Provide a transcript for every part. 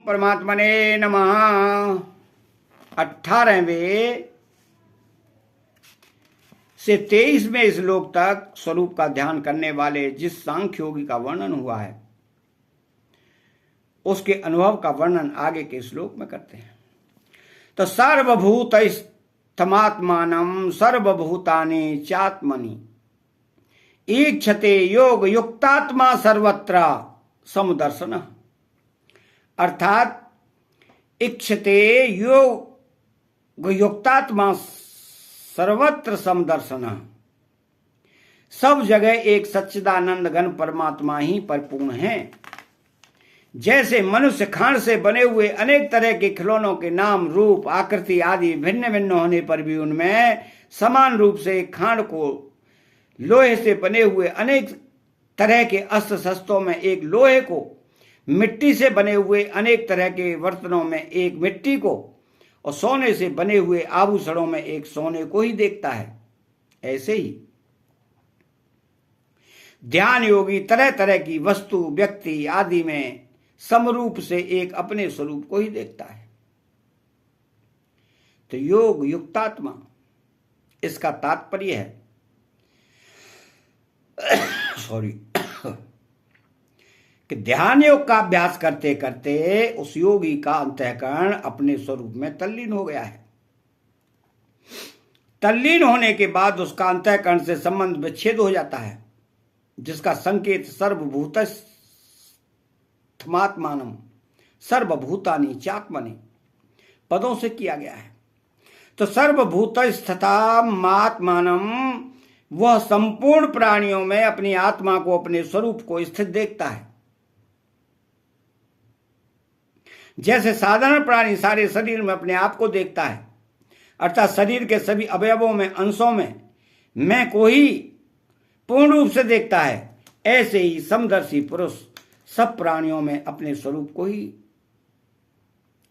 परमात्मने नमः। 18वें से 23वें श्लोक तक स्वरूप का ध्यान करने वाले जिस सांख्य योगी का वर्णन हुआ है उसके अनुभव का वर्णन आगे के श्लोक में करते हैं। तो सर्वभूतस्थमात्मानं सर्वभूतानि चात्मनि ईक्षते योग युक्तात्मा सर्वत्र समुदर्शन। अर्थात इक्षते योग युक्तात्मा सर्वत्र समदर्शन, सब जगह एक सच्चिदानंद घन परमात्मा ही परिपूर्ण है। जैसे मनुष्य खांड से बने हुए अनेक तरह के खिलौनों के नाम रूप आकृति आदि भिन्न भिन्न होने पर भी उनमें समान रूप से खांड को लोहे से बने हुए अनेक तरह के अस्त्र शस्त्रों में एक लोहे को, मिट्टी से बने हुए अनेक तरह के बर्तनों में एक मिट्टी को और सोने से बने हुए आभूषणों में एक सोने को ही देखता है, ऐसे ही ध्यान योगी तरह तरह की वस्तु व्यक्ति आदि में समरूप से एक अपने स्वरूप को ही देखता है। तो योग युक्तात्मा इसका तात्पर्य है कि ध्यान योग का अभ्यास करते करते उस योगी का अंतःकरण अपने स्वरूप में तल्लीन हो गया है। तल्लीन होने के बाद उसका अंतःकरण से संबंध विच्छेद हो जाता है, जिसका संकेत सर्वभूतस्थमात्मानं सर्वभूतानि चात्मनि पदों से किया गया है। तो सर्वभूतस्थमात्मानं वह संपूर्ण प्राणियों में अपनी आत्मा को, अपने स्वरूप को स्थित देखता है। जैसे साधारण प्राणी सारे शरीर में अपने आप को देखता है, अर्थात शरीर के सभी अवयवों में अंशों में मैं को ही पूर्ण रूप से देखता है, ऐसे ही समदर्शी पुरुष सब प्राणियों में अपने स्वरूप को ही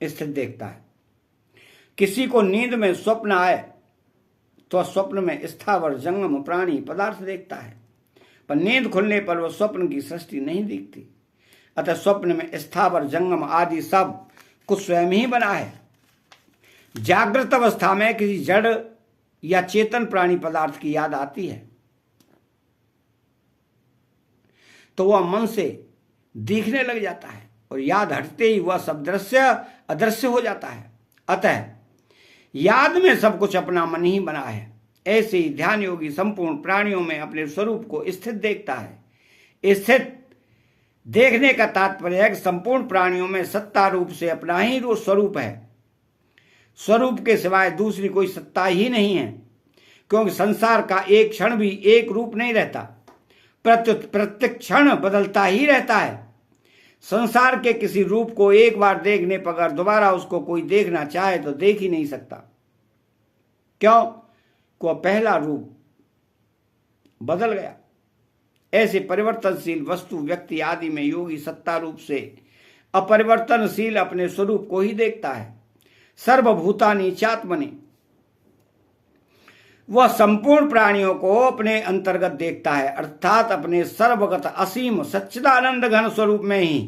स्थित देखता है। किसी को नींद में स्वप्न आए तो स्वप्न में स्थावर जंगम प्राणी पदार्थ देखता है, पर नींद खुलने पर वह स्वप्न की सृष्टि नहीं दिखती। अतः स्वप्न में स्थावर जंगम आदि सब कुछ स्वयं ही बना है। जागृत अवस्था में किसी जड़ या चेतन प्राणी पदार्थ की याद आती है तो वह मन से दिखने लग जाता है और याद हटते ही वह सब दृश्य अदृश्य हो जाता है। अतः याद में सब कुछ अपना मन ही बना है। ऐसे ही ध्यान योगी संपूर्ण प्राणियों में अपने स्वरूप को स्थित देखता है। स्थित देखने का तात्पर्य है कि संपूर्ण प्राणियों में सत्ता रूप से अपना ही स्वरूप है। स्वरूप के सिवाय दूसरी कोई सत्ता ही नहीं है, क्योंकि संसार का एक क्षण भी एक रूप नहीं रहता, प्रत्येक क्षण बदलता ही रहता है। संसार के किसी रूप को एक बार देखने पर अगर दोबारा उसको कोई देखना चाहे तो देख ही नहीं सकता। क्यों? को पहला रूप बदल गया। ऐसे परिवर्तनशील वस्तु व्यक्ति आदि में योगी सत्ता रूप से अपरिवर्तनशील अपने स्वरूप को ही देखता है। सर्वभूतानि चात्मनि वह संपूर्ण प्राणियों को अपने अंतर्गत देखता है, अर्थात अपने सर्वगत असीम सच्चिदानंद घन स्वरूप में ही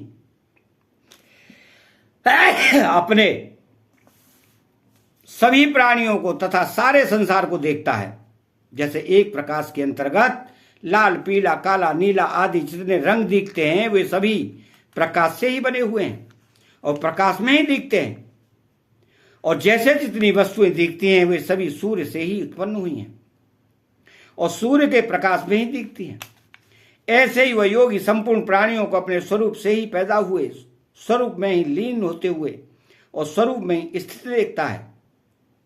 अपने सभी प्राणियों को तथा सारे संसार को देखता है। जैसे एक प्रकाश के अंतर्गत लाल पीला काला नीला आदि जितने रंग दिखते हैं वे सभी प्रकाश से ही बने हुए हैं और प्रकाश में ही दिखते हैं, और जैसे जितनी वस्तुएं दिखती हैं वे सभी सूर्य से ही उत्पन्न हुई हैं और सूर्य के प्रकाश में ही दिखती हैं। ऐसे ही वह योगी संपूर्ण प्राणियों को अपने स्वरूप से ही पैदा हुए, स्वरूप में ही लीन होते हुए और स्वरूप में ही स्थित देखता है।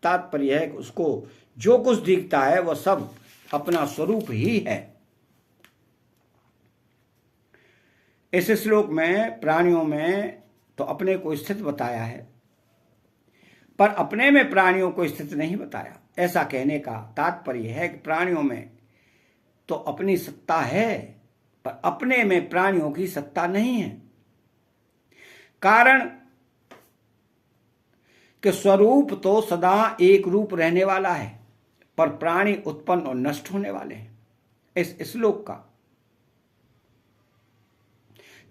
तात्पर्य है कि उसको जो कुछ दिखता है वह सब अपना स्वरूप ही है। इस श्लोक में प्राणियों में तो अपने को स्थित बताया है, पर अपने में प्राणियों को स्थित नहीं बताया। ऐसा कहने का तात्पर्य है कि प्राणियों में तो अपनी सत्ता है, पर अपने में प्राणियों की सत्ता नहीं है। कारण कि स्वरूप तो सदा एक रूप रहने वाला है, पर प्राणी उत्पन्न और नष्ट होने वाले हैं। इस श्लोक का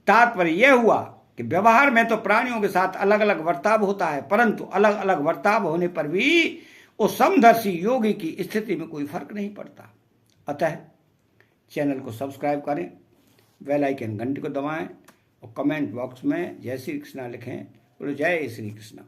तात्पर्य यह हुआ कि व्यवहार में तो प्राणियों के साथ अलग अलग वर्ताव होता है, परंतु अलग अलग वर्ताव होने पर भी उस समदर्शी योगी की स्थिति में कोई फर्क नहीं पड़ता। अतः चैनल को सब्सक्राइब करें, बेल आइकन घंटी को दबाएं और कमेंट बॉक्स में जय श्री कृष्णा लिखें। बोलो जय श्री कृष्णा।